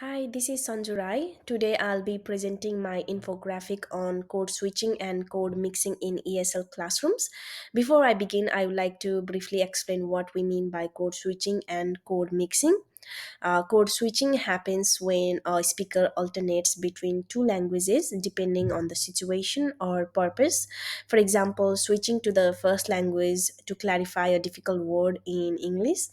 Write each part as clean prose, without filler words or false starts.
Hi, this is Sanju Rai. Today I'll be presenting my infographic on code switching and code mixing in ESL classrooms. Before I begin, I would like to briefly explain what we mean by code switching and code mixing. Code switching happens when a speaker alternates between two languages depending on the situation or purpose. For example, switching to the first language to clarify a difficult word in English.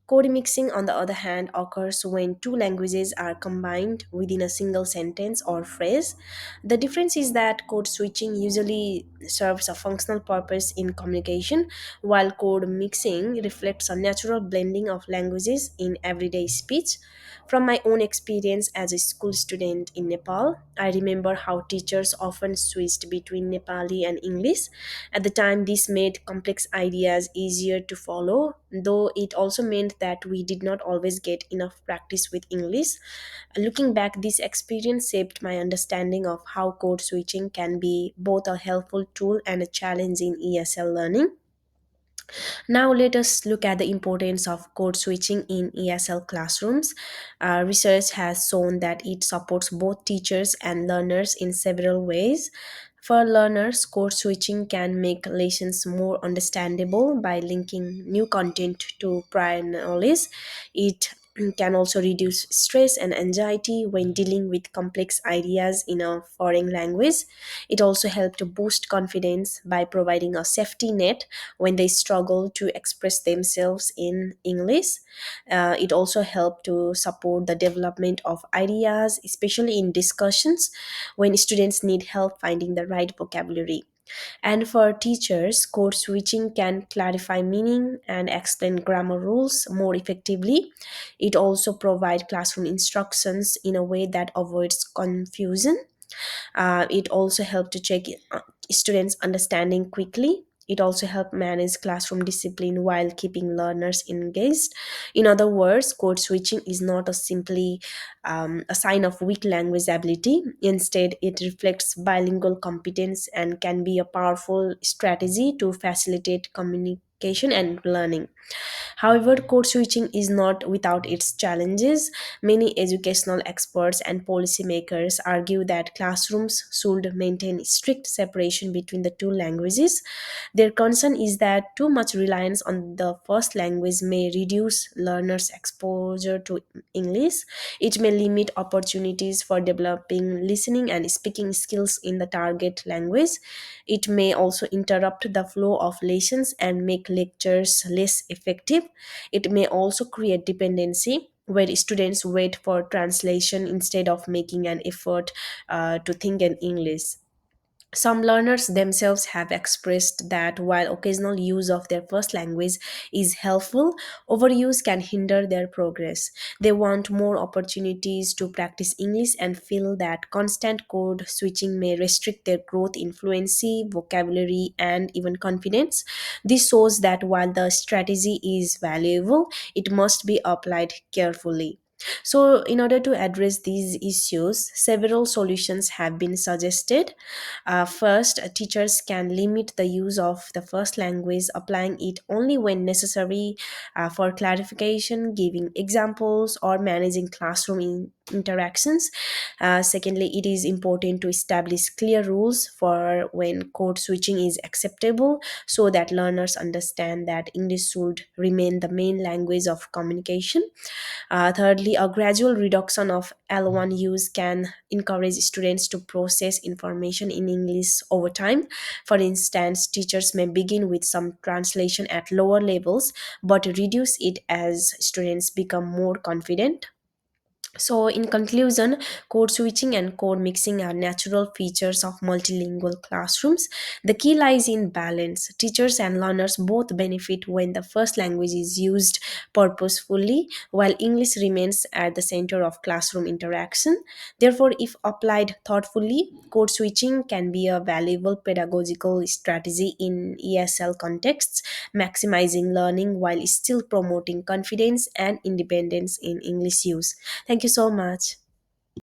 Code mixing, on the other hand, occurs when two languages are combined within a single sentence or phrase. The difference is that code switching usually serves a functional purpose in communication, while code mixing reflects a natural blending of languages in everyday speech. From my own experience as a school student in Nepal, I remember how teachers often switched between Nepali and English. At the time, this made complex ideas easier to follow, though it also meant that we did not always get enough practice with English. Looking back, this experience shaped my understanding of how code switching can be both a helpful tool and a challenge in ESL learning. Now, let us look at the importance of code switching in ESL classrooms. Research has shown that it supports both teachers and learners in several ways. For learners, code switching can make lessons more understandable by linking new content to prior knowledge. It can also reduce stress and anxiety when dealing with complex ideas in a foreign language. It also helps to boost confidence by providing a safety net when they struggle to express themselves in English. It also helps to support the development of ideas, especially in discussions when students need help finding the right vocabulary. And for teachers, code switching can clarify meaning and explain grammar rules more effectively. It also provides classroom instructions in a way that avoids confusion. It also helped to check students' understanding quickly. It also helped manage classroom discipline while keeping learners engaged. In other words, code switching is not a simply a sign of weak language ability. Instead, it reflects bilingual competence and can be a powerful strategy to facilitate communication and learning. However, code switching is not without its challenges. Many educational experts and policymakers argue that classrooms should maintain strict separation between the two languages. Their concern is that too much reliance on the first language may reduce learners' exposure to English. It may limit opportunities for developing listening and speaking skills in the target language. It may also interrupt the flow of lessons and make lectures less effective. It may also create dependency where students wait for translation instead of making an effort to think in English. Some learners themselves have expressed that while occasional use of their first language is helpful, overuse can hinder their progress. They want more opportunities to practice English and feel that constant code switching may restrict their growth in fluency, vocabulary, and even confidence. This shows that while the strategy is valuable, it must be applied carefully. So, in order to address these issues, several solutions have been suggested. First, teachers can limit the use of the first language, applying it only when necessary for clarification, giving examples, or managing classroom interactions. Secondly, it is important to establish clear rules for when code switching is acceptable so that learners understand that English should remain the main language of communication. Thirdly, a gradual reduction of L1 use can encourage students to process information in English over time. For instance, teachers may begin with some translation at lower levels but reduce it as students become more confident. So, in conclusion, code switching and code mixing are natural features of multilingual classrooms. The key lies in balance. Teachers and learners both benefit when the first language is used purposefully, while English remains at the center of classroom interaction. Therefore, if applied thoughtfully, code switching can be a valuable pedagogical strategy in ESL contexts, maximizing learning while still promoting confidence and independence in English use. Thank you so much.